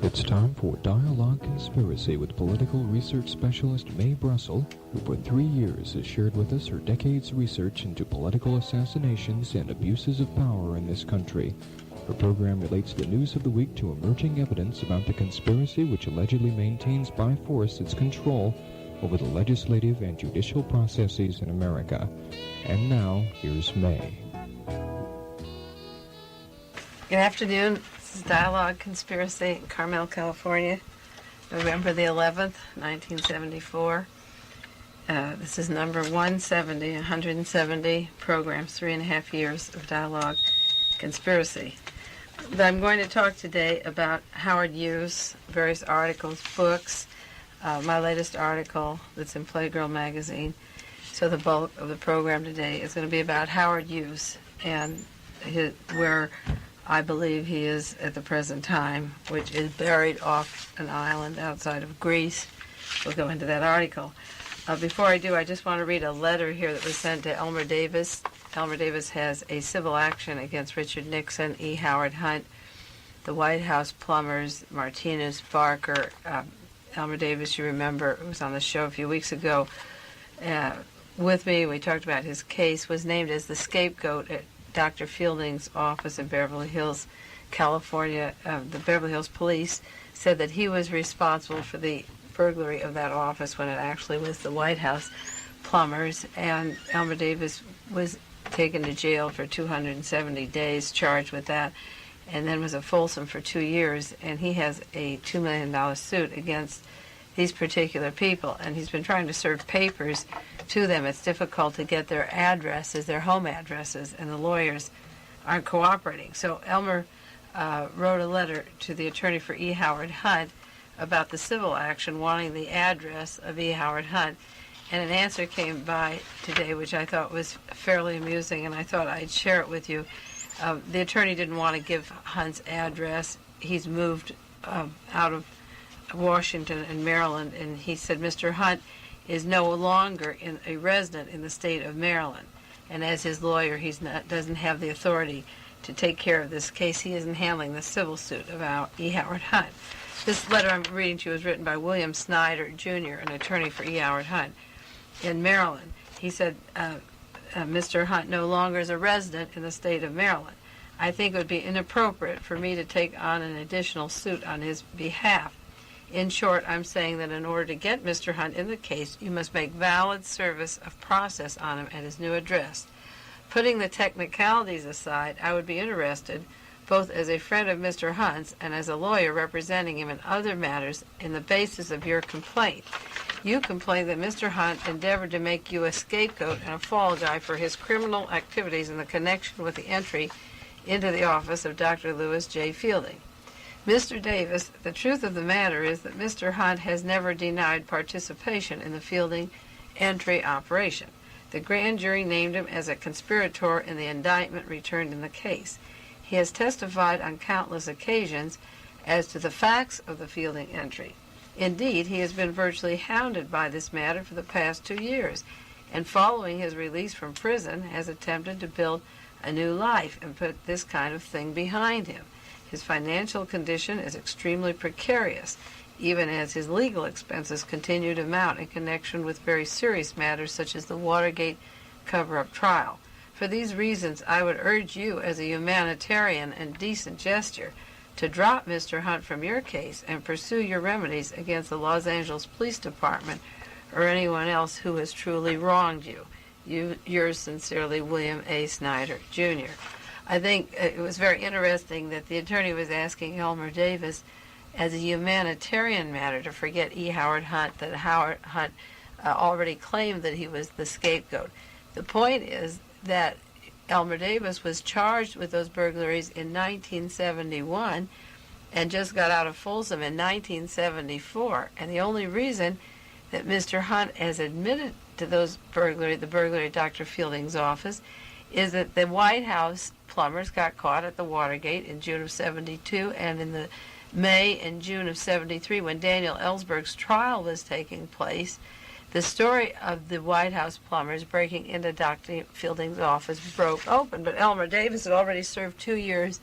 It's time for Dialogue Conspiracy with political research specialist Mae Brussell, who for 3 years has shared with us her decades' research into political assassinations and abuses of power in this country. Her program relates the news of the week to emerging evidence about the conspiracy which allegedly maintains by force its control over the legislative and judicial processes in America. And now, here's Mae. Good afternoon. This is Dialogue Conspiracy in Carmel, California, November the 11th, 1974. This is number 170 programs, 3.5 years of Dialogue Conspiracy. But I'm going to talk today about Howard Hughes, various articles, books, my latest article that's in Playgirl magazine. So the bulk of the program today is going to be about Howard Hughes and where I believe he is at the present time, which is buried off an island outside of Greece. We'll go into that article. Before I do, I just want to read a letter here that was sent to Elmer Davis. Elmer Davis has a civil action against Richard Nixon, E. Howard Hunt, the White House plumbers, Martinez, Barker. Elmer Davis, you remember, was on the show a few weeks ago with me. We talked about his case, was named as the scapegoat at Dr. Fielding's office in Beverly Hills, California. The Beverly Hills police said that he was responsible for the burglary of that office when it actually was the White House plumbers. And Elmer Davis was taken to jail for 270 days, charged with that, and then was at Folsom for 2 years. And he has a $2 million suit against these particular people. And he's been trying to serve papers to them. It's difficult to get their addresses, their home addresses, and the lawyers aren't cooperating. So Elmer wrote a letter to the attorney for E. Howard Hunt about the civil action, wanting the address of E. Howard Hunt. And an answer came by today, which I thought was fairly amusing, and I thought I'd share it with you. The attorney didn't want to give Hunt's address. He's moved out of Washington and Maryland, and he said Mr. Hunt is no longer a resident in the state of Maryland, and as his lawyer, he doesn't have the authority to take care of this case. He isn't handling the civil suit about E. Howard Hunt. This letter I'm reading to you was written by William Snyder, Jr., an attorney for E. Howard Hunt in Maryland. He said, Mr. Hunt no longer is a resident in the state of Maryland. I think it would be inappropriate for me to take on an additional suit on his behalf. In short, I'm saying that in order to get Mr. Hunt in the case, you must make valid service of process on him at his new address. Putting the technicalities aside, I would be interested, both as a friend of Mr. Hunt's and as a lawyer representing him in other matters, in the basis of your complaint. You complain that Mr. Hunt endeavored to make you a scapegoat and a fall guy for his criminal activities in the connection with the entry into the office of Dr. Lewis J. Fielding. Mr. Davis, the truth of the matter is that Mr. Hunt has never denied participation in the Fielding entry operation. The grand jury named him as a conspirator in the indictment returned in the case. He has testified on countless occasions as to the facts of the Fielding entry. Indeed, he has been virtually hounded by this matter for the past 2 years, and following his release from prison has attempted to build a new life and put this kind of thing behind him. His financial condition is extremely precarious, even as his legal expenses continue to mount in connection with very serious matters such as the Watergate cover-up trial. For these reasons, I would urge you as a humanitarian and decent gesture to drop Mr. Hunt from your case and pursue your remedies against the Los Angeles Police Department or anyone else who has truly wronged you. Yours sincerely, William A. Snyder, Jr. I think it was very interesting that the attorney was asking Elmer Davis, as a humanitarian matter, to forget E. Howard Hunt, that Howard Hunt already claimed that he was the scapegoat. The point is that Elmer Davis was charged with those burglaries in 1971 and just got out of Folsom in 1974. And the only reason that Mr. Hunt has admitted to the burglary at Dr. Fielding's office, is that the White House plumbers got caught at the Watergate in June of 72, and in the May and June of 73, when Daniel Ellsberg's trial was taking place, the story of the White House plumbers breaking into Dr. Fielding's office broke open. But Elmer Davis had already served 2 years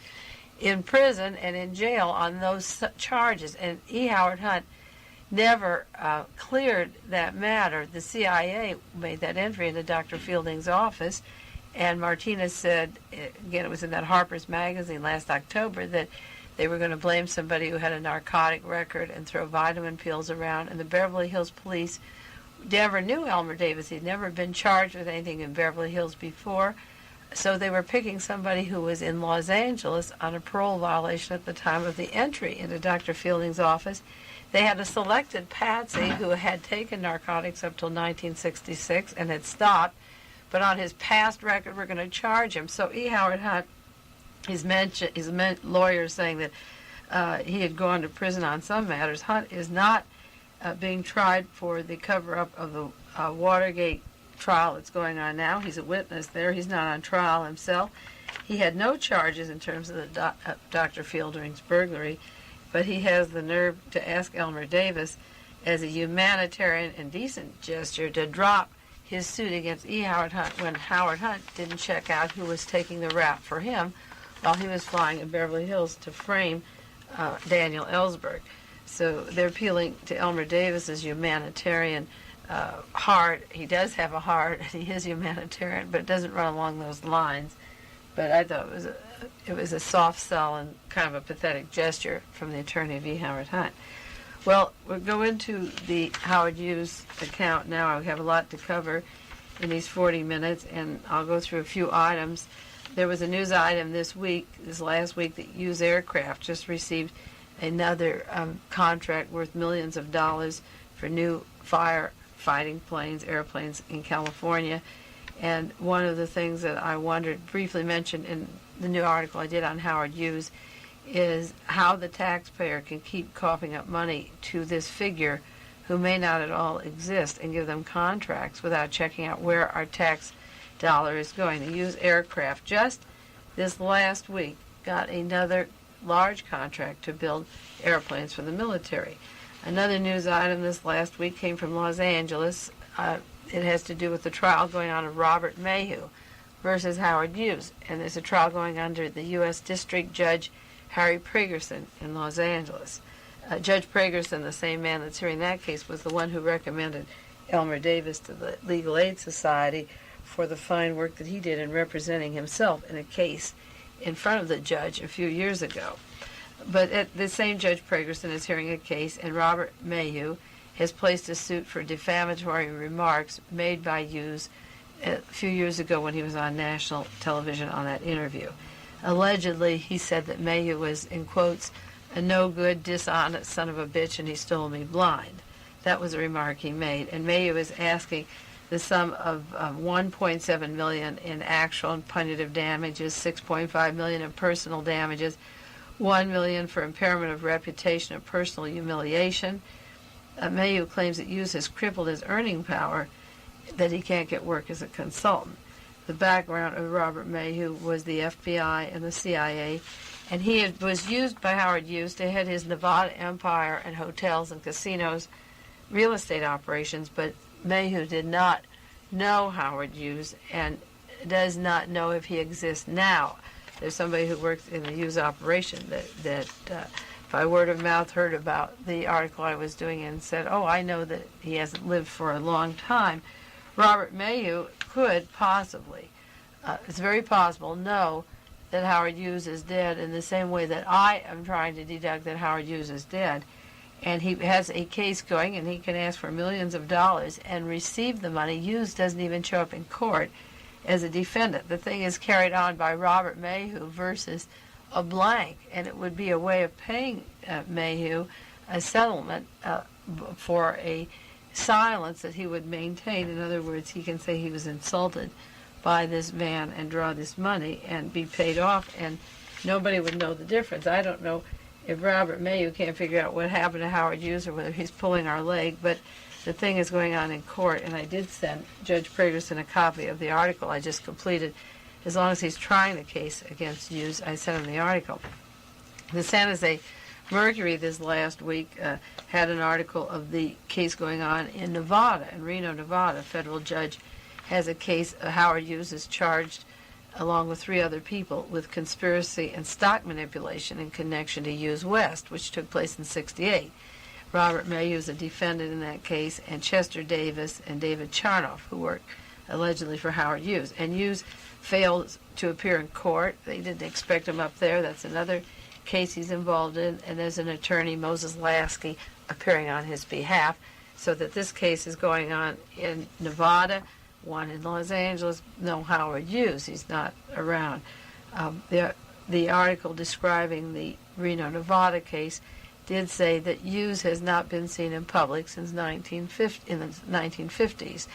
in prison and in jail on those charges. And E. Howard Hunt never cleared that matter. The CIA made that entry into Dr. Fielding's office, and Martinez said, again, it was in that Harper's Magazine last October, that they were going to blame somebody who had a narcotic record and throw vitamin pills around. And the Beverly Hills police never knew Elmer Davis. He'd never been charged with anything in Beverly Hills before. So they were picking somebody who was in Los Angeles on a parole violation at the time of the entry into Dr. Fielding's office. They had a selected patsy who had taken narcotics up till 1966 and had stopped. But on his past record, we're going to charge him. So E. Howard Hunt, his lawyer saying that he had gone to prison on some matters. Hunt is not being tried for the cover-up of the Watergate trial that's going on now. He's a witness there. He's not on trial himself. He had no charges in terms of the Dr. Fielding's burglary, but he has the nerve to ask Elmer Davis, as a humanitarian and decent gesture, to drop his suit against E. Howard Hunt when Howard Hunt didn't check out who was taking the rap for him while he was flying in Beverly Hills to frame Daniel Ellsberg. So they're appealing to Elmer Davis's humanitarian heart. He does have a heart. He is humanitarian, but it doesn't run along those lines. But I thought it was a soft sell and kind of a pathetic gesture from the attorney of E. Howard Hunt. Well, we'll go into the Howard Hughes account now. We have a lot to cover in these 40 minutes, and I'll go through a few items. There was a news item this last week, that Hughes Aircraft just received another contract worth millions of dollars for new firefighting airplanes in California. And one of the things that I briefly mentioned in the new article I did on Howard Hughes is how the taxpayer can keep coughing up money to this figure who may not at all exist and give them contracts without checking out where our tax dollar is going. The Hughes Aircraft just this last week got another large contract to build airplanes for the military. Another news item this last week came from Los Angeles. It has to do with the trial going on of Robert Mayhew versus Howard Hughes. And there's a trial going under the U.S. District Judge Harry Pragerson in Los Angeles. Judge Pragerson, the same man that's hearing that case, was the one who recommended Elmer Davis to the Legal Aid Society for the fine work that he did in representing himself in a case in front of the judge a few years ago. But the same Judge Pragerson is hearing a case, and Robert Mayhew has placed a suit for defamatory remarks made by Hughes a few years ago when he was on national television on that interview. Allegedly, he said that Mayhew was, in quotes, a no-good, dishonest son of a bitch, and he stole me blind. That was a remark he made. And Mayhew is asking the sum of $1.7 million in actual and punitive damages, $6.5 million in personal damages, $1 million for impairment of reputation and personal humiliation. Mayhew claims that Hughes has crippled his earning power, that he can't get work as a consultant. The background of Robert Mayhew was the FBI and the CIA, and he was used by Howard Hughes to head his Nevada empire and hotels and casinos, real estate operations, but Mayhew did not know Howard Hughes and does not know if he exists now. There's somebody who works in the Hughes operation that by word of mouth heard about the article I was doing and said, oh, I know that he hasn't lived for a long time. Robert Mayhew could possibly, it's very possible, know that Howard Hughes is dead in the same way that I am trying to deduct that Howard Hughes is dead. And he has a case going, and he can ask for millions of dollars and receive the money. Hughes doesn't even show up in court as a defendant. The thing is carried on by Robert Mayhew versus a blank, and it would be a way of paying Mayhew a settlement for a silence that he would maintain. In other words, he can say he was insulted by this man and draw this money and be paid off, and nobody would know the difference. I don't know if Robert Mayhew can't figure out what happened to Howard Hughes or whether he's pulling our leg, but the thing is going on in court, and I did send Judge Pragerson a copy of the article I just completed. As long as he's trying the case against Hughes, I sent him the article. The San Jose Mercury this last week had an article of the case going on in Nevada, in Reno, Nevada. A federal judge has a case. Howard Hughes is charged along with 3 other people, with conspiracy and stock manipulation in connection to Hughes West, which took place in '68. Robert Mae was a defendant in that case, and Chester Davis and David Charnoff, who worked allegedly for Howard Hughes. And Hughes failed to appear in court. They didn't expect him up there. That's another case he's involved in. And there's an attorney, Moses Lasky, appearing on his behalf. So that this case is going on in Nevada, one in Los Angeles. No Howard Hughes. He's not around. The article describing the Reno, Nevada case did say that Hughes has not been seen in public since in the 1950s.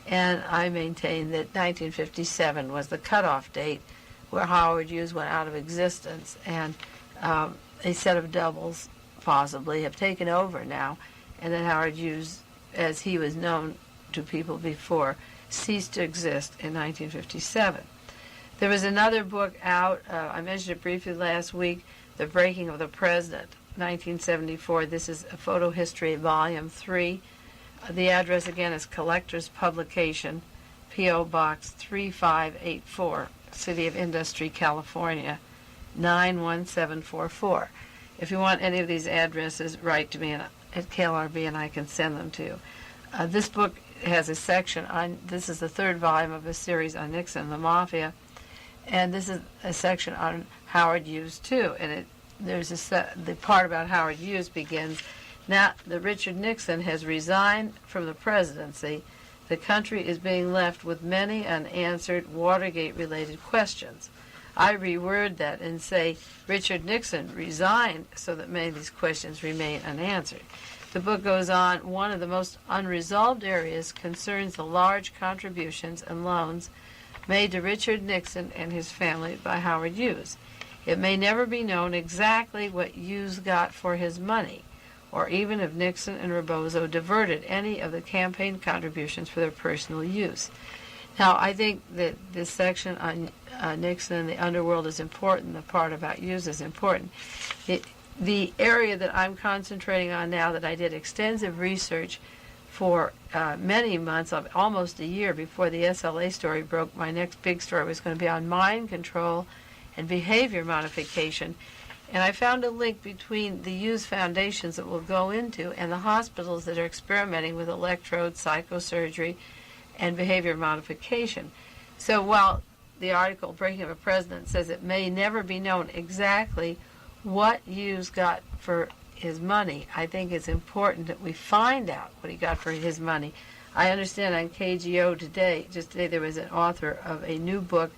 And I maintain that 1957 was the cutoff date where Howard Hughes went out of existence, and a set of doubles possibly have taken over now, and that Howard Hughes, as he was known to people before, ceased to exist in 1957. There was another book out, I mentioned it briefly last week, The Breaking of the President, 1974. This is a photo history, volume 3. The address again is Collector's Publication, P.O. Box 3584, City of Industry, California, 91744. If you want any of these addresses, write to me at KLRB and I can send them to you. This book has a section on, this is the 3rd volume of a series on Nixon and the Mafia, and this is a section on Howard Hughes too. And there's the part about Howard Hughes begins, now that Richard Nixon has resigned from the presidency, the country is being left with many unanswered Watergate-related questions. I reword that and say Richard Nixon resigned so that many of these questions remain unanswered. The book goes on, one of the most unresolved areas concerns the large contributions and loans made to Richard Nixon and his family by Howard Hughes. It may never be known exactly what Hughes got for his money, or even if Nixon and Rebozo diverted any of the campaign contributions for their personal use. Now, I think that this section on Nixon and the underworld is important. The part about Hughes is important. The area that I'm concentrating on now, that I did extensive research for many months, almost a year before the SLA story broke, my next big story was going to be on mind control and behavior modification. And I found a link between the Hughes foundations that we'll go into and the hospitals that are experimenting with electrodes, psychosurgery, and behavior modification. So while the article, Breaking of a President, says it may never be known exactly what Hughes got for his money, I think it's important that we find out what he got for his money. I understand on KGO just today there was an author of a new book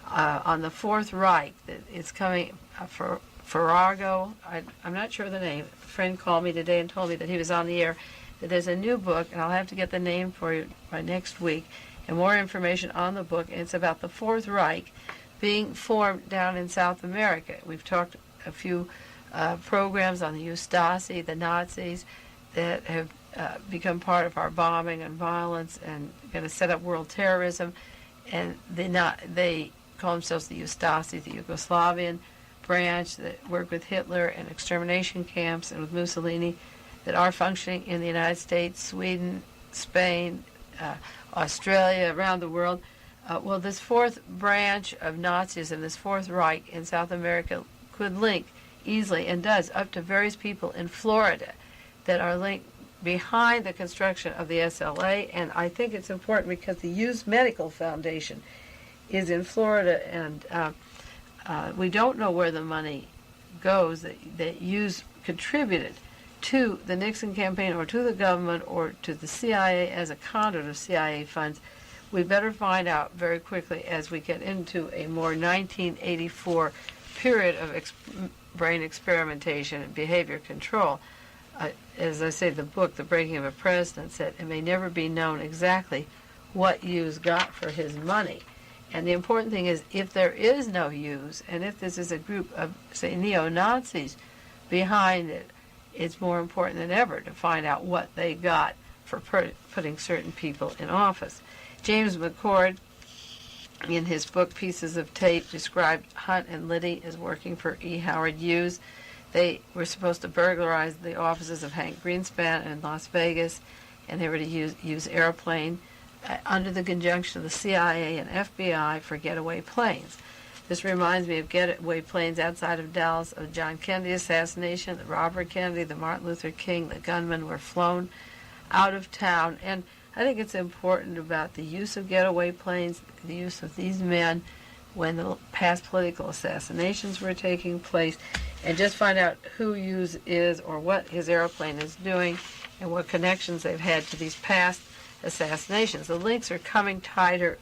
on the Fourth Reich that is coming for Farrago. I'm not sure the name. A friend called me today and told me that he was on the air, that there's a new book, and I'll have to get the name for you by next week, and more information on the book. And it's about the Fourth Reich being formed down in South America. We've talked a few programs on the Ustasi, the Nazis, that have become part of our bombing and violence and going to set up world terrorism. And they call themselves the Ustasi, the Yugoslavian branch that work with Hitler and extermination camps and with Mussolini, that are functioning in the United States, Sweden, Spain, Australia, around the world. Well, this fourth branch of Nazism, this Fourth Reich in South America, could link easily, and does, up to various people in Florida that are linked behind the construction of the SLA. And I think it's important because the Hughes Medical Foundation is in Florida, and we don't know where the money goes that Hughes contributed to the Nixon campaign or to the government or to the CIA as a conduit of CIA funds. We better find out very quickly as we get into a more 1984 period of brain experimentation and behavior control. As I say, the book, The Breaking of a President, said it may never be known exactly what Hughes got for his money. And the important thing is, if there is no Hughes, and if this is a group of, say, neo-Nazis behind it, it's more important than ever to find out what they got for putting certain people in office. James McCord, in his book Pieces of Tape, described Hunt and Liddy as working for E. Howard Hughes. They were supposed to burglarize the offices of Hank Greenspan in Las Vegas, and they were to use airplane under the conjunction of the CIA and FBI for getaway planes. This reminds me of getaway planes outside of Dallas, of John Kennedy assassination, the Robert Kennedy, the Martin Luther King. The gunmen were flown out of town. And I think it's important about the use of getaway planes, the use of these men when the past political assassinations were taking place, and just find out who Hughes is or what his airplane is doing and what connections they've had to these past assassinations. The links are coming tighter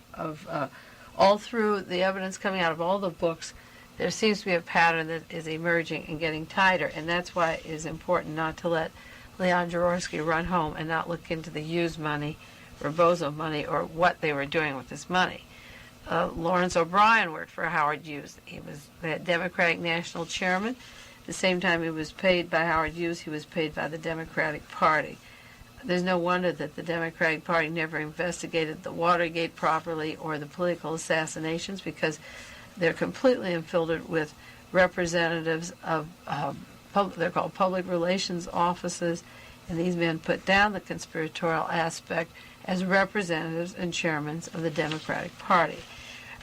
all through the evidence coming out of all the books. There seems to be a pattern that is emerging and getting tighter, and that's why it is important not to let Leon Jaworski run home and not look into the Hughes money, Rebozo money, or what they were doing with this money. Lawrence O'Brien worked for Howard Hughes. He was the Democratic National Chairman. At the same time he was paid by Howard Hughes, he was paid by the Democratic Party. There's no wonder that the Democratic Party never investigated the Watergate properly or the political assassinations, because they're completely infiltrated with representatives of, they're called public relations offices, and these men put down the conspiratorial aspect as representatives and chairmen of the Democratic Party.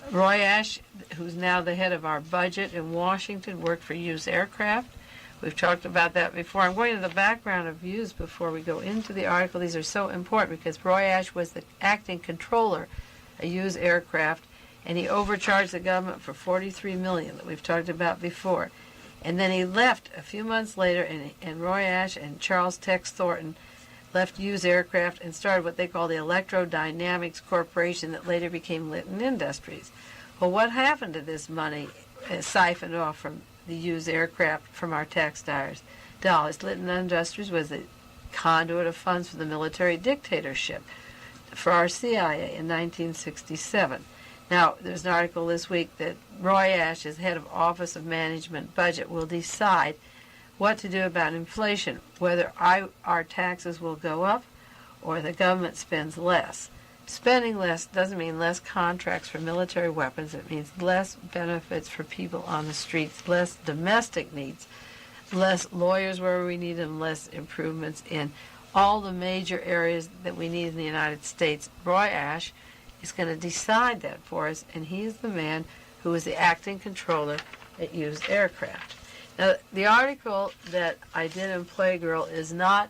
Roy Ash, who's now the head of our budget in Washington, worked for Hughes Aircraft. We've talked about that before. I'm going to the background of Hughes before we go into the article. These are so important because Roy Ash was the acting controller of Hughes Aircraft, and he overcharged the government for $43 million that we've talked about before. And then he left a few months later, and Roy Ash and Charles Tex Thornton left Hughes Aircraft and started what they call the Electrodynamics Corporation that later became Litton Industries. Well, what happened to this money siphoned off from the Hughes Aircraft from our tax dollars? Litton Industries was the conduit of funds for the military dictatorship for our CIA in 1967. Now, there's an article this week that Roy Ash, as head of Office of Management Budget, will decide what to do about inflation, whether our taxes will go up or the government spends less. Spending less doesn't mean less contracts for military weapons. It means less benefits for people on the streets, less domestic needs, less lawyers where we need them, less improvements in all the major areas that we need in the United States. Roy Ash is going to decide that for us, and he is the man who is the acting controller at Hughes Aircraft. Now, the article that I did in Playgirl is not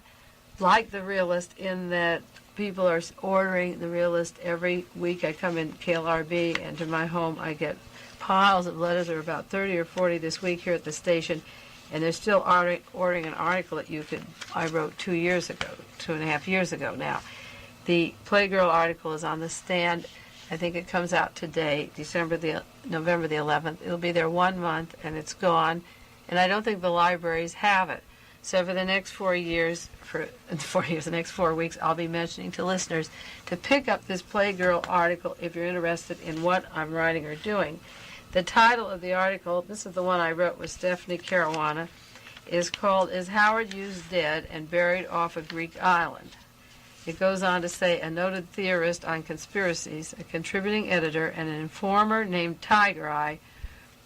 like The Realist in that people are ordering The Realist every week. I come in KLRB, and to my home I get piles of letters. There are about 30 or 40 this week here at the station, and they're still ordering an article that I wrote 2 years ago, 2.5 years ago now. The Playgirl article is on the stand. I think it comes out today, November the 11th. It'll be there 1 month, and it's gone. And I don't think the libraries have it. So for the next 4 years, the next 4 weeks, I'll be mentioning to listeners to pick up this Playgirl article if you're interested in what I'm writing or doing. The title of the article, this is the one I wrote with Stephanie Caruana, is called "Is Howard Hughes Dead and Buried Off a Greek Island?" It goes on to say, a noted theorist on conspiracies, a contributing editor, and an informer named Tiger Eye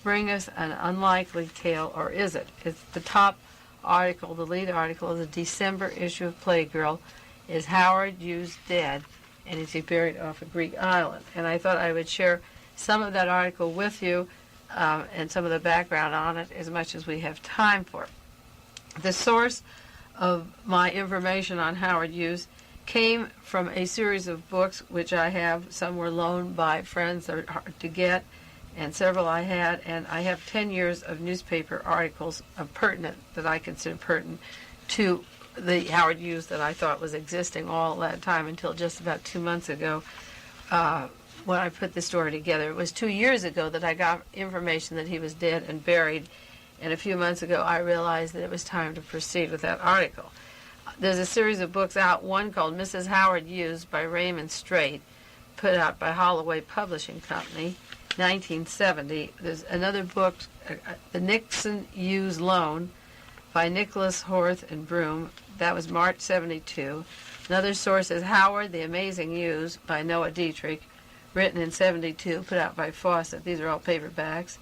bring us an unlikely tale, or is it? It's the top article, the lead article of the December issue of Playgirl. Is Howard Hughes dead, and is he buried off a Greek island? And I thought I would share some of that article with you and some of the background on it as much as we have time for. The source of my information on Howard Hughes came from a series of books which I have. Some were loaned by friends that are hard to get, and several I had, and I have 10 years of newspaper articles that I consider pertinent to the Howard Hughes that I thought was existing all that time until just about 2 months ago when I put the story together. It was 2 years ago that I got information that he was dead and buried, and a few months ago I realized that it was time to proceed with that article. There's a series of books out, one called Mrs. Howard Hughes by Raymond Straight, put out by Holloway Publishing Company, 1970. There's another book, The Nixon Hughes Loan, by Nicholas Horth and Broom. That was March 72. Another source is Howard, The Amazing Hughes, by Noah Dietrich, written in 72, put out by Fawcett. These are all paperbacks.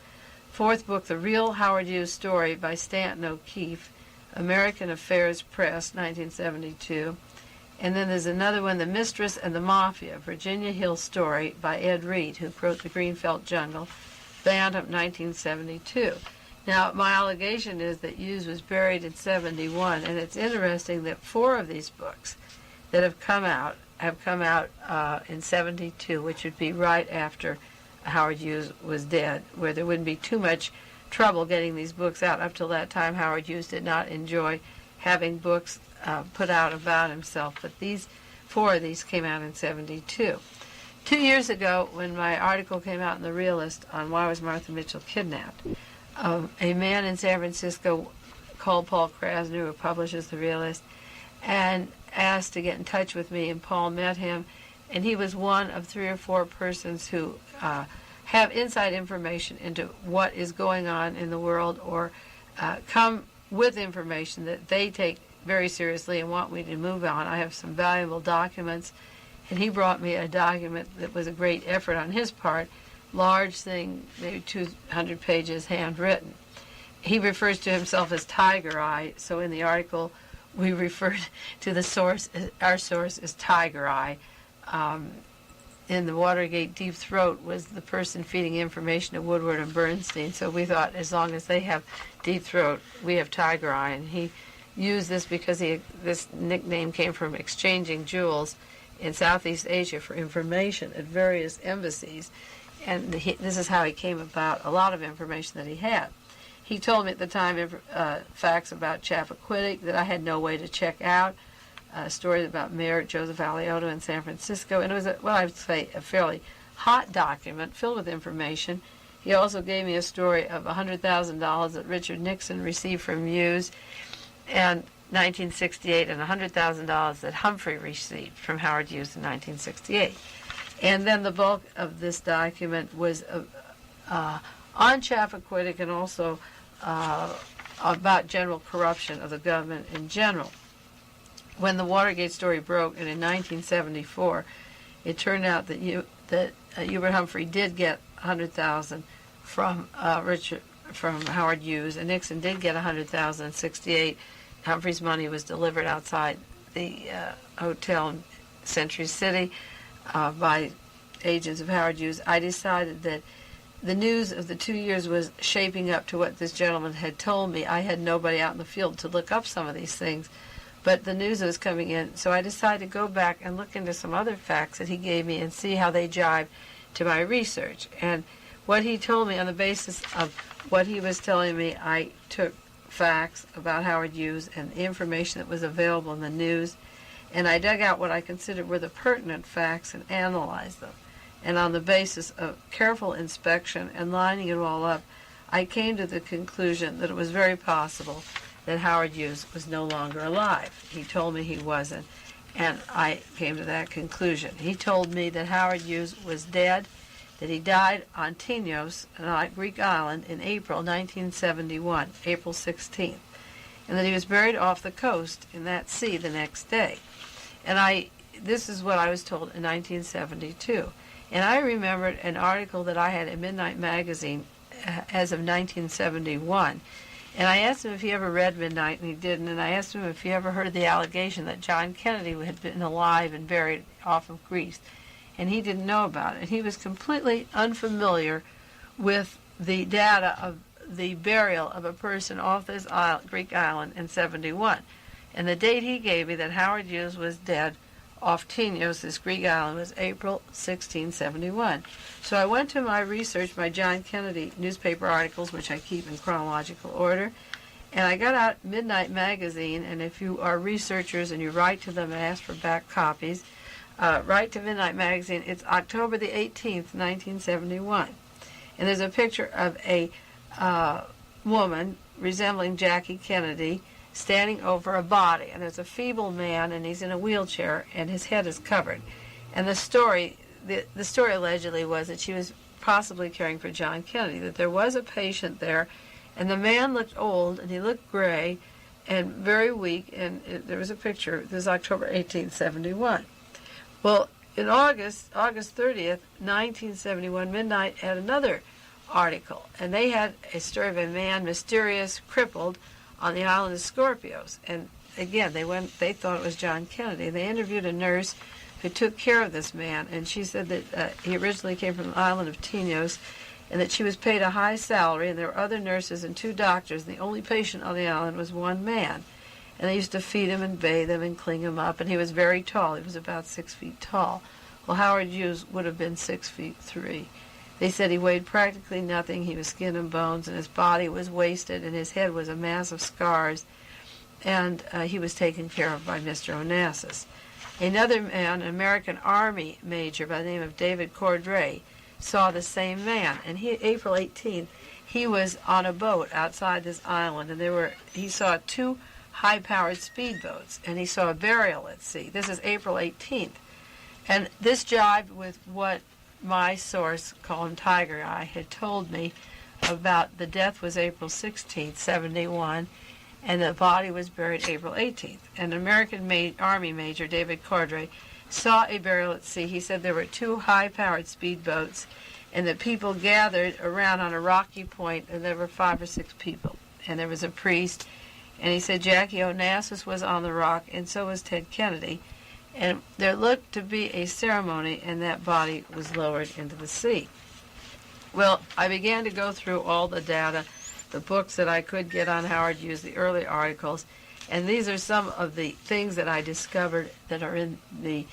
Fourth book, The Real Howard Hughes Story, by Stanton O'Keefe, American Affairs Press, 1972. And then there's another one, The Mistress and the Mafia, Virginia Hill Story by Ed Reed, who wrote The Greenfelt Jungle, Bantam, 1972. Now, my allegation is that Hughes was buried in 71, and it's interesting that 4 of these books that have come out in 72, which would be right after Howard Hughes was dead, where there wouldn't be too much trouble getting these books out. Up till that time, Howard Hughes did not enjoy having books put out about himself, but 4 of these came out in 72. 2 years ago, when my article came out in The Realist on why was Martha Mitchell kidnapped, a man in San Francisco called Paul Krasner, who publishes The Realist, and asked to get in touch with me, and Paul met him, and he was one of 3 or 4 persons who have inside information into what is going on in the world, or come with information that they take very seriously and want me to move on. I have some valuable documents, and he brought me a document that was a great effort on his part, large thing, maybe 200 pages, handwritten. He refers to himself as Tiger Eye, so in the article we referred to the source, our source is Tiger Eye. In the Watergate Deep Throat was the person feeding information to Woodward and Bernstein, so we thought as long as they have Deep Throat, we have Tiger Eye, and he used this because this nickname came from exchanging jewels in Southeast Asia for information at various embassies, and this is how he came about a lot of information that he had. He told me at the time facts about Chappaquiddick that I had no way to check out, stories about Mayor Joseph Alioto in San Francisco, and it was, I would say, a fairly hot document filled with information. He also gave me a story of $100,000 that Richard Nixon received from Hughes in 1968, and $100,000 that Humphrey received from Howard Hughes in 1968. And then the bulk of this document was on Chappaquiddick and also about general corruption of the government in general. When the Watergate story broke, and in 1974, it turned out that Hubert Humphrey did get $100,000 from Howard Hughes, and Nixon did get $100,000 in '68. Humphrey's money was delivered outside the hotel in Century City by agents of Howard Hughes. I decided that the news of the 2 years was shaping up to what this gentleman had told me. I had nobody out in the field to look up some of these things, but the news was coming in, so I decided to go back and look into some other facts that he gave me and see how they jive to my research. And what he told me, on the basis of what he was telling me, I took facts about Howard Hughes and the information that was available in the news, and I dug out what I considered were the pertinent facts and analyzed them. And on the basis of careful inspection and lining it all up, I came to the conclusion that it was very possible that Howard Hughes was no longer alive. He told me he wasn't, and I came to that conclusion. He told me that Howard Hughes was dead, that he died on Tinos, a Greek island, in April 1971, April 16th, and that he was buried off the coast in that sea the next day. And this is what I was told in 1972. And I remembered an article that I had in Midnight Magazine as of 1971. And I asked him if he ever read Midnight, and he didn't. And I asked him if he ever heard the allegation that John Kennedy had been alive and buried off of Greece. And he didn't know about it. And he was completely unfamiliar with the data of the burial of a person off this Greek island in 71. And the date he gave me that Howard Hughes was dead off Tinos, this Greek island, was April 1671. So I went to my research, my John Kennedy newspaper articles, which I keep in chronological order, and I got out Midnight Magazine, and if you are researchers and you write to them and ask for back copies, write to Midnight Magazine. It's October the 18th, 1971. And there's a picture of a woman resembling Jackie Kennedy standing over a body, and there's a feeble man, and he's in a wheelchair, and his head is covered. And the story allegedly was that she was possibly caring for John Kennedy, that there was a patient there, and the man looked old, and he looked gray, and very weak, and there was a picture. This is October 1871. Well, in August 30th, 1971, Midnight had another article, and they had a story of a man, mysterious, crippled, on the island of Scorpios. And again, they thought it was John Kennedy. They interviewed a nurse who took care of this man, and she said that he originally came from the island of Tinos, and that she was paid a high salary, and there were other nurses and 2 doctors, and the only patient on the island was one man. And they used to feed him and bathe him and clean him up, and he was very tall. He was about 6 feet tall. Well, Howard Hughes would have been 6 feet 3. They said he weighed practically nothing. He was skin and bones, and his body was wasted, and his head was a mass of scars, and he was taken care of by Mr. Onassis. Another man, an American Army major by the name of David Cordray, saw the same man, and April 18th, he was on a boat outside this island, and he saw 2 high-powered speedboats, and he saw a burial at sea. This is April 18th, and this jived with what my source, called Tiger Eye, had told me about the death was April 16th, 71, and the body was buried April 18th. An American Army Major, David Cordray, saw a burial at sea. He said there were 2 high-powered speedboats, and that people gathered around on a rocky point, and there were 5 or 6 people. And there was a priest, and he said Jackie Onassis was on the rock, and so was Ted Kennedy. And there looked to be a ceremony, and that body was lowered into the sea. Well, I began to go through all the data, the books that I could get on Howard Hughes, the early articles, and these are some of the things that I discovered that are in the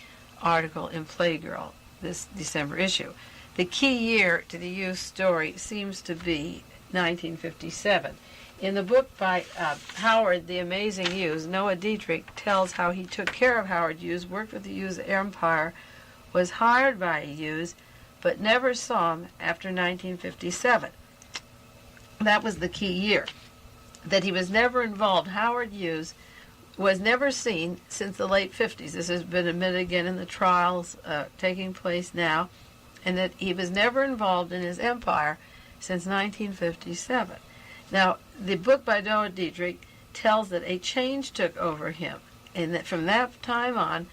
article in Playgirl, this December issue. The key year to the Hughes story seems to be 1957. In the book by Howard, The Amazing Hughes, Noah Dietrich tells how he took care of Howard Hughes, worked with the Hughes Empire, was hired by Hughes, but never saw him after 1957. That was the key year, that he was never involved. Howard Hughes was never seen since the late 50s. This has been admitted again in the trials taking place now, and that he was never involved in his empire since 1957. Now, the book by Noah Dietrich tells that a change took over him, and that from that time on,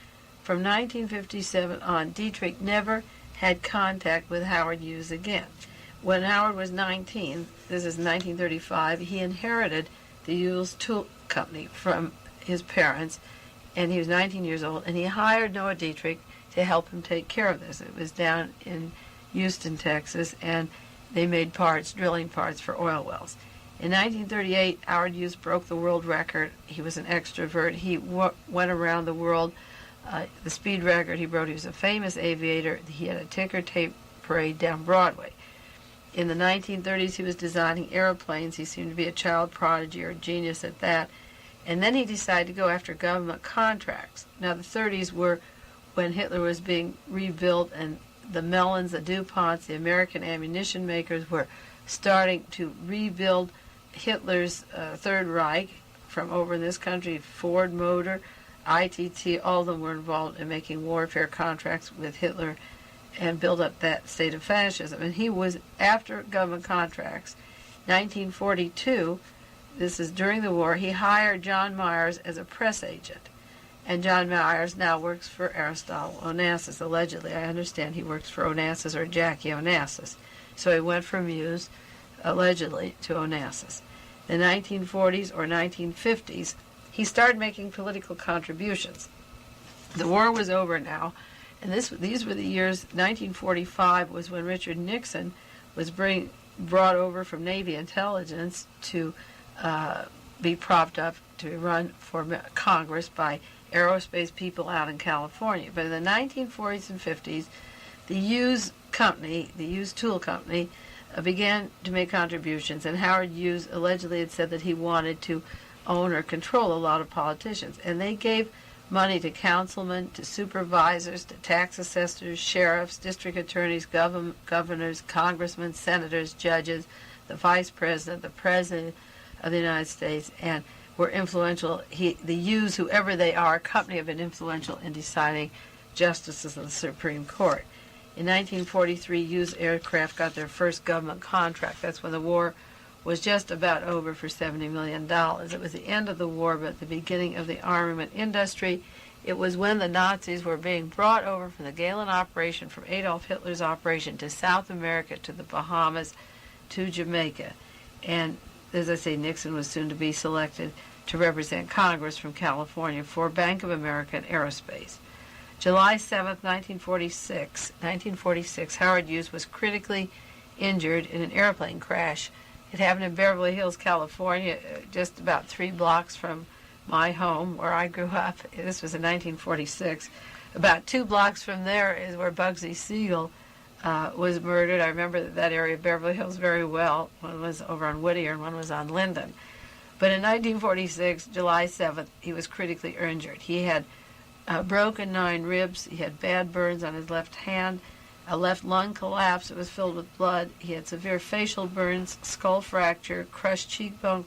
from 1957 on, Dietrich never had contact with Howard Hughes again. When Howard was 19, this is 1935, he inherited the Hughes Tool Company from his parents, and he was 19 years old, and he hired Noah Dietrich to help him take care of this. It was down in Houston, Texas, and they made drilling parts for oil wells. In 1938, Howard Hughes broke the world record. He was an extrovert. He went around the world. The speed record he broke, he was a famous aviator. He had a ticker tape parade down Broadway. In the 1930s, he was designing airplanes. He seemed to be a child prodigy or a genius at that. And then he decided to go after government contracts. Now, the 30s were when Hitler was being rebuilt, and the Mellons, the DuPonts, the American ammunition makers were starting to rebuild Hitler's Third Reich from over in this country. Ford Motor, ITT, all of them were involved in making warfare contracts with Hitler and build up that state of fascism. And he was after government contracts. 1942, this is during the war, he hired John Myers as a press agent. And John Myers now works for Aristotle Onassis. Allegedly, I understand he works for Onassis or Jackie Onassis. So he went from Hughes, allegedly, to Onassis. In the 1940s or 1950s, he started making political contributions. The war was over now, and these were the years. 1945 was when Richard Nixon was brought over from Navy intelligence to be propped up to run for Congress by aerospace people out in California. But in the 1940s and 50s, the Hughes Company, the Hughes Tool Company, began to make contributions, and Howard Hughes allegedly had said that he wanted to own or control a lot of politicians. And they gave money to councilmen, to supervisors, to tax assessors, sheriffs, district attorneys, governors, congressmen, senators, judges, the vice president, the president of the United States, and were influential. The Hughes, whoever they are, company have been influential in deciding justices of the Supreme Court. In 1943, Hughes Aircraft got their first government contract. That's when the war was just about over for $70 million. It was the end of the war, but the beginning of the armament industry. It was when the Nazis were being brought over from the Gehlen operation, from Adolf Hitler's operation, to South America, to the Bahamas, to Jamaica. And as I say, Nixon was soon to be selected to represent Congress from California for Bank of America and Aerospace. July 7, 1946, Howard Hughes was critically injured in an airplane crash. It happened in Beverly Hills, California, just about 3 blocks from my home where I grew up. This was in 1946. About 2 blocks from there is where Bugsy Siegel was murdered. I remember that area of Beverly Hills very well. One was over on Whittier and one was on Linden. But in 1946, July 7th, he was critically injured. He had broken 9 ribs. He had bad burns on his left hand, a left lung collapse. It was filled with blood. He had severe facial burns, skull fracture, crushed cheekbone.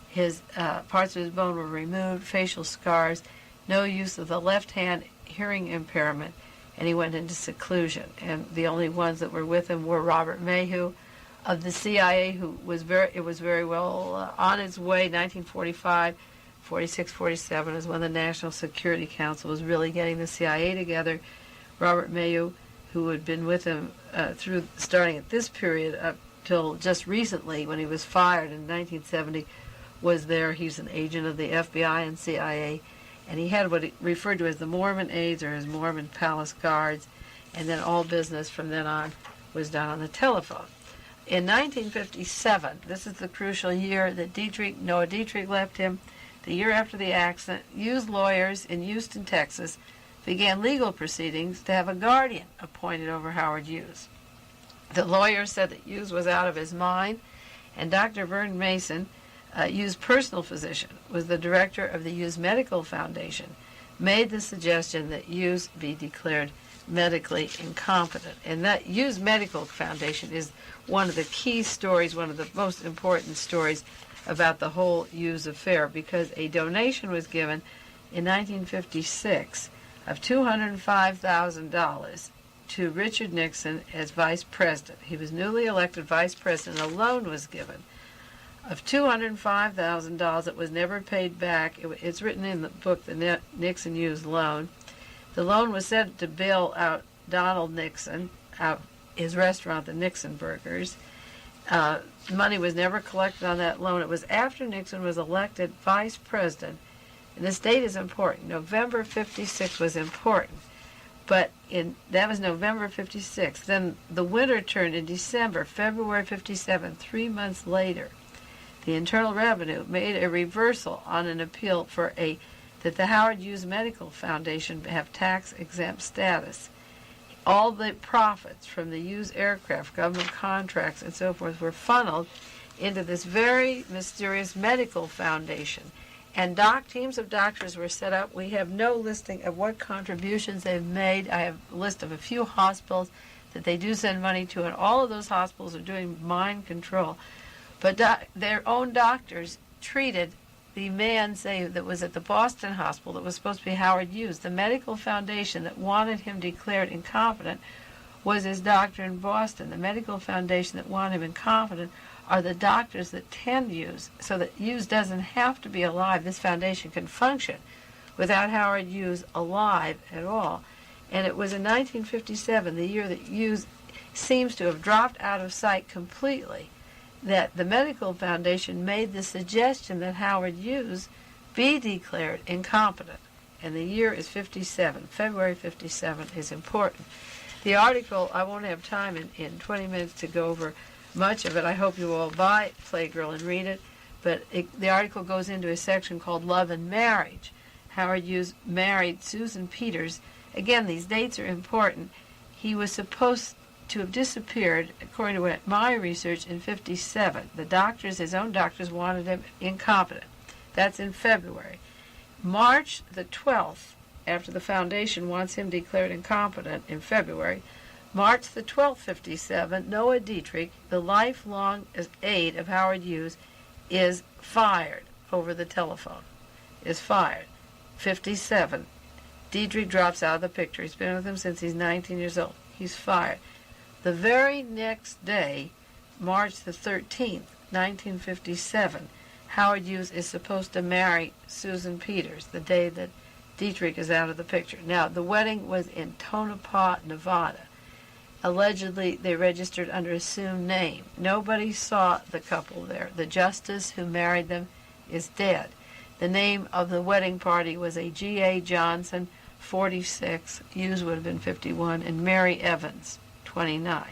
His parts of his bone were removed, facial scars, no use of the left hand, hearing impairment, and he went into seclusion. And the only ones that were with him were Robert Mayhew of the CIA, who was very well on its way. 1945, 46, 47 is when the National Security Council was really getting the CIA together. Robert Mayhew, who had been with him through starting at this period up till just recently when he was fired in 1970, was there. He's an agent of the FBI and CIA, and he had what he referred to as the Mormon aides or his Mormon palace guards, and then all business from then on was done on the telephone. In 1957, this is the crucial year that Noah Dietrich left him. The year after the accident, Hughes lawyers in Houston, Texas, began legal proceedings to have a guardian appointed over Howard Hughes. The lawyers said that Hughes was out of his mind, and Dr. Vernon Mason, Hughes' personal physician, was the director of the Hughes Medical Foundation, made the suggestion that Hughes be declared medically incompetent. And that Hughes Medical Foundation is one of the key stories, one of the most important stories about the whole Hughes affair, because a donation was given in 1956 of $205,000 to Richard Nixon as vice president. He was newly elected vice president. A loan was given of $205,000 that was never paid back. It's written in the book, the Nixon-Hughes loan. The loan was said to bail out Donald Nixon, out his restaurant, the Nixon Burgers. Money was never collected on that loan. It was after Nixon was elected vice president, and this date is important. November 56 was important, but that was November 56. Then the winter turned in December, February 57, 3 months later. The Internal Revenue made a reversal on an appeal that the Howard Hughes Medical Foundation have tax-exempt status. All the profits from the Hughes aircraft, government contracts, and so forth were funneled into this very mysterious medical foundation. And teams of doctors were set up. We have no listing of what contributions they've made. I have a list of a few hospitals that they do send money to, and all of those hospitals are doing mind control. But their own doctors treated the man, say, that was at the Boston hospital that was supposed to be Howard Hughes. The medical foundation that wanted him declared incompetent was his doctor in Boston. The medical foundation that wanted him incompetent are the doctors that tend Hughes, so that Hughes doesn't have to be alive. This foundation can function without Howard Hughes alive at all. And it was in 1957, the year that Hughes seems to have dropped out of sight completely, that the medical foundation made the suggestion that Howard Hughes be declared incompetent. And the year is 57. February 57 is important. The article, I won't have time in 20 minutes to go over much of it. I hope you all buy Playgirl and read it. But the article goes into a section called Love and Marriage. Howard Hughes married Susan Peters. Again, these dates are important. He was supposed to have disappeared, according to my research, in 57. The doctors, his own doctors, wanted him incompetent. That's in February. March the 12th, after the foundation wants him declared incompetent in February, March the 12th, 57, Noah Dietrich, the lifelong aide of Howard Hughes, is fired over the telephone. Is fired. 57. Dietrich drops out of the picture. He's been with him since he's 19 years old. He's fired. The very next day, March the 13th, 1957, Howard Hughes is supposed to marry Susan Peters, the day that Dietrich is out of the picture. Now, the wedding was in Tonopah, Nevada. Allegedly, they registered under assumed name. Nobody saw the couple there. The justice who married them is dead. The name of the wedding party was a G.A. Johnson, 46, Hughes would have been 51, and Mary Evans, 29.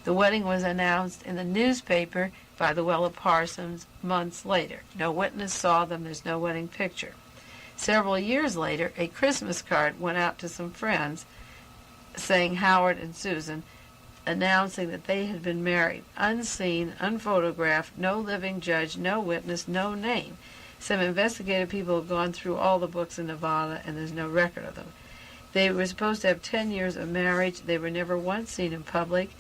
The wedding was announced in the newspaper by the Wella Parsons months later. No witness saw them. There's no wedding picture. Several years later, a Christmas card went out to some friends saying Howard and Susan, announcing that they had been married. Unseen, unphotographed, no living judge, no witness, no name. Some investigative people have gone through all the books in Nevada, and there's no record of them. They were supposed to have 10 years of marriage. They were never once seen in public.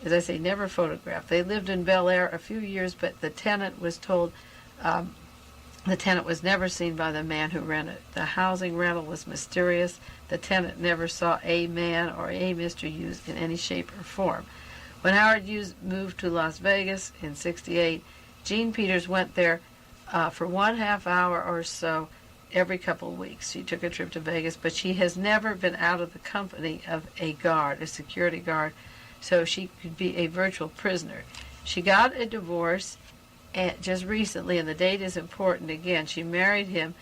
As I say, never photographed. They lived in Bel Air a few years, but the tenant was told the tenant was never seen by the man who rented. The housing rental was mysterious. The tenant never saw a man or a Mr. Hughes in any shape or form. When Howard Hughes moved to Las Vegas in '68, Jean Peters went there for 1/2 hour or so every couple of weeks. She took a trip to Vegas, but she has never been out of the company of a guard, a security guard, so she could be a virtual prisoner. She got a divorce just recently, and the date is important again. She married him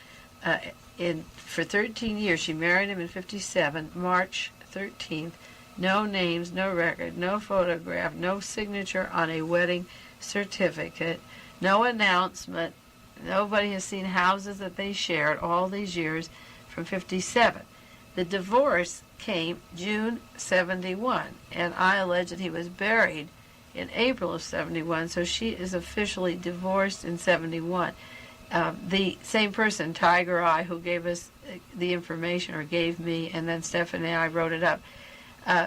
for 13 years. She married him in '57, March 13th. No names, no record, no photograph, no signature on a wedding certificate, no announcement. Nobody has seen houses that they shared all these years from '57. The divorce came June '71, and I allege that he was buried in April of '71, so she is officially divorced in '71. The same person, Tiger Eye, who gave us the information, or gave me, and then Stephanie and I wrote it up,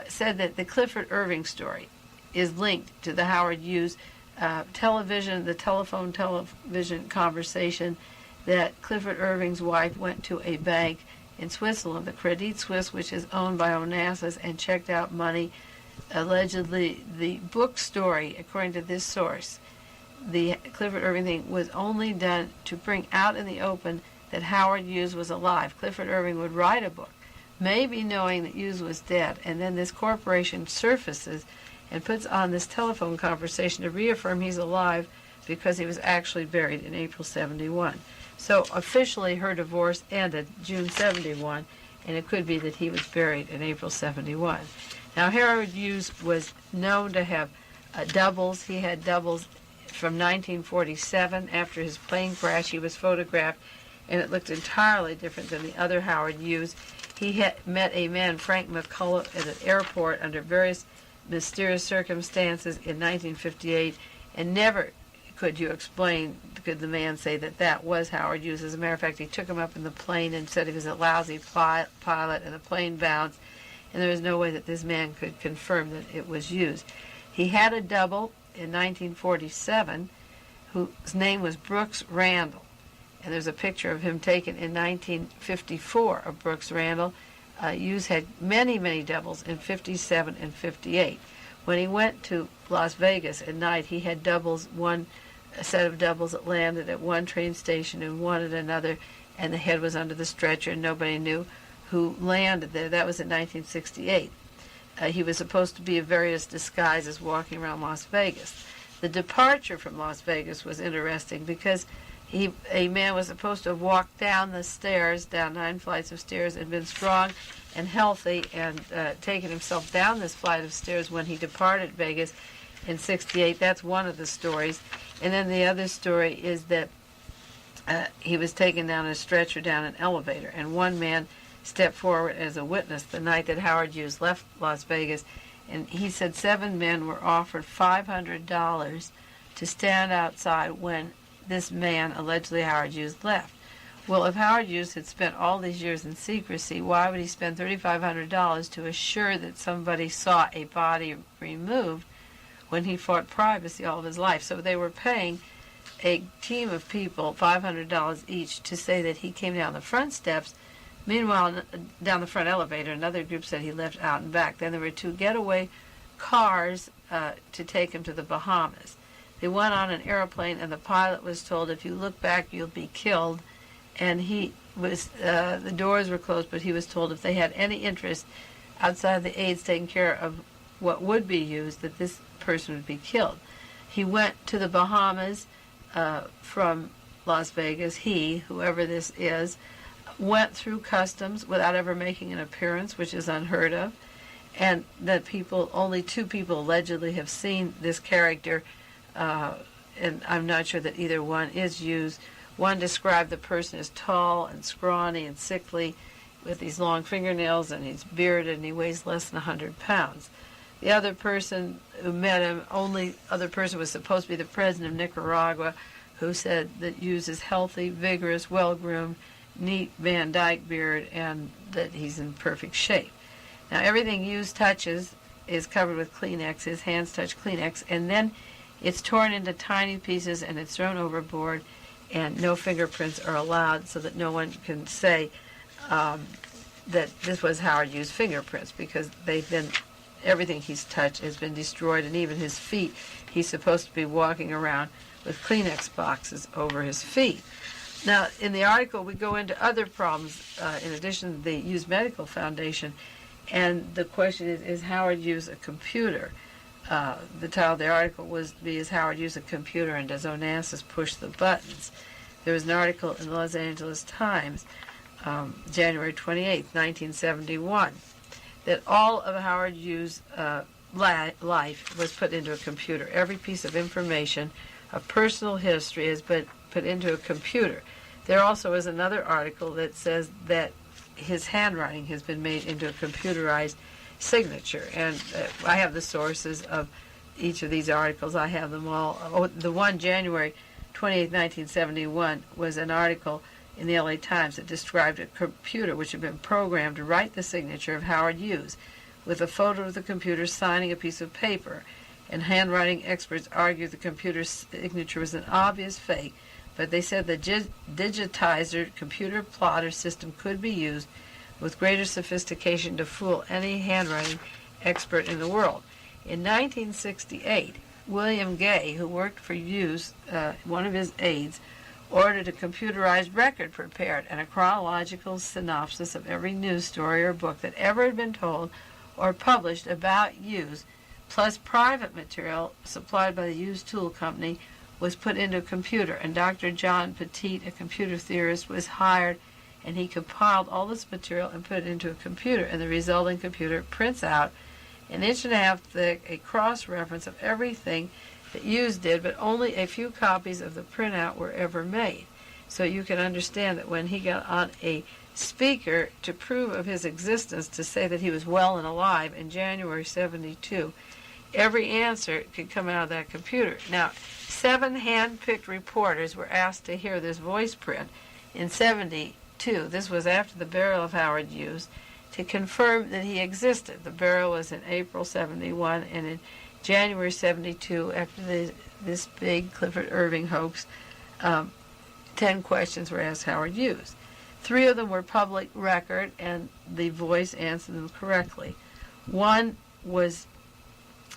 said that the Clifford Irving story is linked to the Howard Hughes telephone television conversation that Clifford Irving's wife went to a bank in Switzerland, the Credit Suisse, which is owned by Onassis, and checked out money. Allegedly, the book story, according to this source, the Clifford Irving thing was only done to bring out in the open that Howard Hughes was alive. Clifford Irving would write a book, maybe knowing that Hughes was dead, and then this corporation surfaces and puts on this telephone conversation to reaffirm he's alive because he was actually buried in April '71. So officially her divorce ended June '71, and it could be that he was buried in April '71. Now, Howard Hughes was known to have doubles. He had doubles from 1947. After his plane crash, he was photographed, and it looked entirely different than the other Howard Hughes. He had met a man, Frank McCullough, at an airport under various mysterious circumstances in 1958, and never could the man say that that was Howard Hughes. As a matter of fact, he took him up in the plane and said he was a lousy pilot, and the plane bounced, and there was no way that this man could confirm that it was Hughes. He had a double in 1947 whose name was Brooks Randall, and there's a picture of him taken in 1954 of Brooks Randall. Hughes had many, many doubles in '57 and '58. When he went to Las Vegas at night, he had doubles, one set of doubles that landed at one train station and one at another, and the head was under the stretcher, and nobody knew who landed there. That was in 1968. He was supposed to be in various disguises walking around Las Vegas. The departure from Las Vegas was interesting because a man was supposed to have walked down the stairs, down 9 flights of stairs, and been strong and healthy, and taken himself down this flight of stairs when he departed Vegas in '68. That's one of the stories. And then the other story is that he was taken down a stretcher down an elevator, and one man stepped forward as a witness the night that Howard Hughes left Las Vegas, and he said 7 men were offered $500 to stand outside when this man, allegedly Howard Hughes, left. Well, if Howard Hughes had spent all these years in secrecy, why would he spend $3,500 to assure that somebody saw a body removed when he fought privacy all of his life? So they were paying a team of people $500 each to say that he came down the front steps. Meanwhile, down the front elevator, another group said he left out and back. Then there were 2 getaway cars to take him to the Bahamas. They went on an airplane, and the pilot was told, if you look back, you'll be killed. And he was, the doors were closed, but he was told if they had any interest outside the aides taking care of what would be used, that this person would be killed. He went to the Bahamas from Las Vegas, whoever this is, went through customs without ever making an appearance, which is unheard of, and that only 2 people allegedly have seen this character, and I'm not sure that either one is used. One described the person as tall and scrawny and sickly with these long fingernails, and he's bearded and he weighs less than 100 pounds. The other person who met him, only other person was supposed to be the president of Nicaragua, who said that Hughes is healthy, vigorous, well-groomed, neat Van Dyke beard, and that he's in perfect shape. Now, everything Hughes touches is covered with Kleenex. His hands touch Kleenex, and then it's torn into tiny pieces and it's thrown overboard, and no fingerprints are allowed so that no one can say that this was Howard Hughes' fingerprints, because everything he's touched has been destroyed, and even his feet, he's supposed to be walking around with Kleenex boxes over his feet. Now, in the article, we go into other problems in addition to the Hughes Medical Foundation, and the question is Howard Hughes a computer? The title of the article was Is Howard Hughes a computer, and does Onassis push the buttons? There was an article in the Los Angeles Times, January 28, 1971, that all of Howard Hughes' life was put into a computer. Every piece of information, of personal history, has been put into a computer. There also is another article that says that his handwriting has been made into a computerized signature. And I have the sources of each of these articles. I have them all. The one, January 28, 1971, was an article in the LA Times that described a computer which had been programmed to write the signature of Howard Hughes, with a photo of the computer signing a piece of paper. And handwriting experts argued the computer's signature was an obvious fake, but they said the digitizer computer plotter system could be used with greater sophistication to fool any handwriting expert in the world. In 1968, William Gay, who worked for Hughes, one of his aides, ordered a computerized record prepared and a chronological synopsis of every news story or book that ever had been told or published about Hughes, plus private material supplied by the Hughes Tool Company, was put into a computer. And Dr. John Petit, a computer theorist, was hired, and he compiled all this material and put it into a computer. And the resulting computer prints out an 1.5 inch thick, a cross-reference of everything that Hughes did, but only a few copies of the printout were ever made. So you can understand that when he got on a speaker to prove of his existence, to say that he was well and alive in January 72, every answer could come out of that computer. Now, 7 hand-picked reporters were asked to hear this voice print in 72. This was after the burial of Howard Hughes, to confirm that he existed. The burial was in April 71, and in January 72, after this big Clifford Irving hoax, 10 questions were asked Howard Hughes. 3 of them were public record, and the voice answered them correctly. One was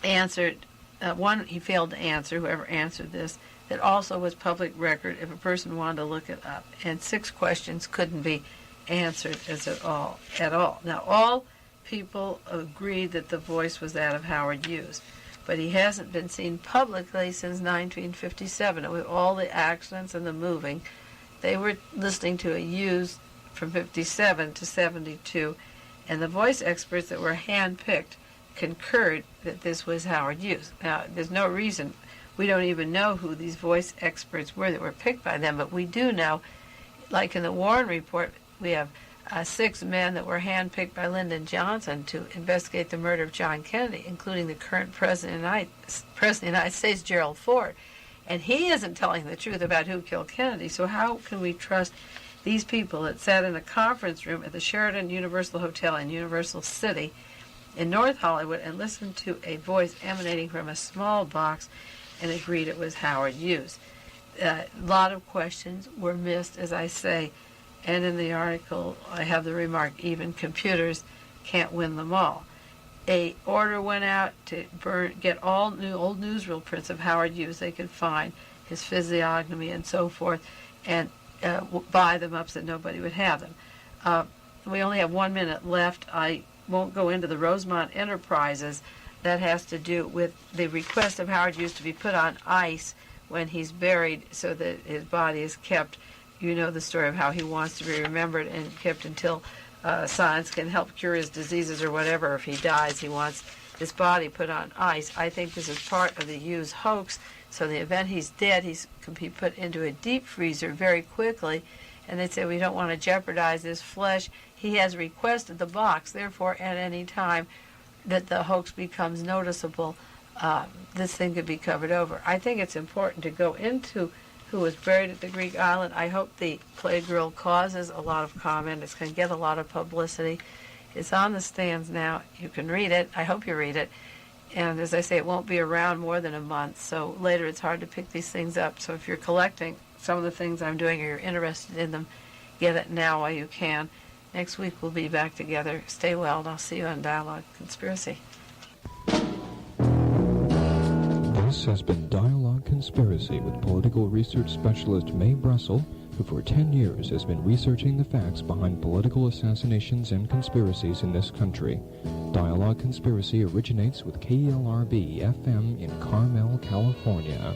answered, one he failed to answer, whoever answered this, that also was public record if a person wanted to look it up. And 6 questions couldn't be answered at all. Now, all people agreed that the voice was that of Howard Hughes, but he hasn't been seen publicly since 1957. With all the accidents and the moving, they were listening to a Hughes from 57 to 72, and the voice experts that were hand-picked concurred that this was Howard Hughes. Now, there's no reason, we don't even know who these voice experts were that were picked by them, but we do know, like in the Warren Report, we have 6 men that were handpicked by Lyndon Johnson to investigate the murder of John Kennedy, including the current President of the United States, Gerald Ford. And he isn't telling the truth about who killed Kennedy, so how can we trust these people that sat in a conference room at the Sheraton Universal Hotel in Universal City in North Hollywood and listened to a voice emanating from a small box and agreed it was Howard Hughes? A lot of questions were missed, as I say, and in the article I have the remark, even computers can't win them all. A order went out to get all old newsreel prints of Howard Hughes they could find, his physiognomy and so forth, and buy them up so that nobody would have them. We only have 1 minute left. I won't go into the Rosemont Enterprises. That has to do with the request of Howard Hughes to be put on ice when he's buried so that his body is kept. You know the story of how he wants to be remembered and kept until science can help cure his diseases or whatever. If he dies, he wants his body put on ice. I think this is part of the Hughes hoax. So in the event he's dead, he can be put into a deep freezer very quickly. And they say we don't want to jeopardize his flesh. He has requested the box. Therefore, at any time that the hoax becomes noticeable, this thing could be covered over. I think it's important to go into who was buried at the Greek island. I hope the Playgirl causes a lot of comment. It's going to get a lot of publicity. It's on the stands now. You can read it. I hope you read it. And as I say, it won't be around more than a month. So later it's hard to pick these things up. So if you're collecting some of the things I'm doing or you're interested in them, get it now while you can. Next week we'll be back together. Stay well, and I'll see you on Dialogue Conspiracy. This has been Dialogue Conspiracy with political research specialist Mae Brussell, who for 10 years has been researching the facts behind political assassinations and conspiracies in this country. Dialogue Conspiracy originates with KLRB FM in Carmel, California.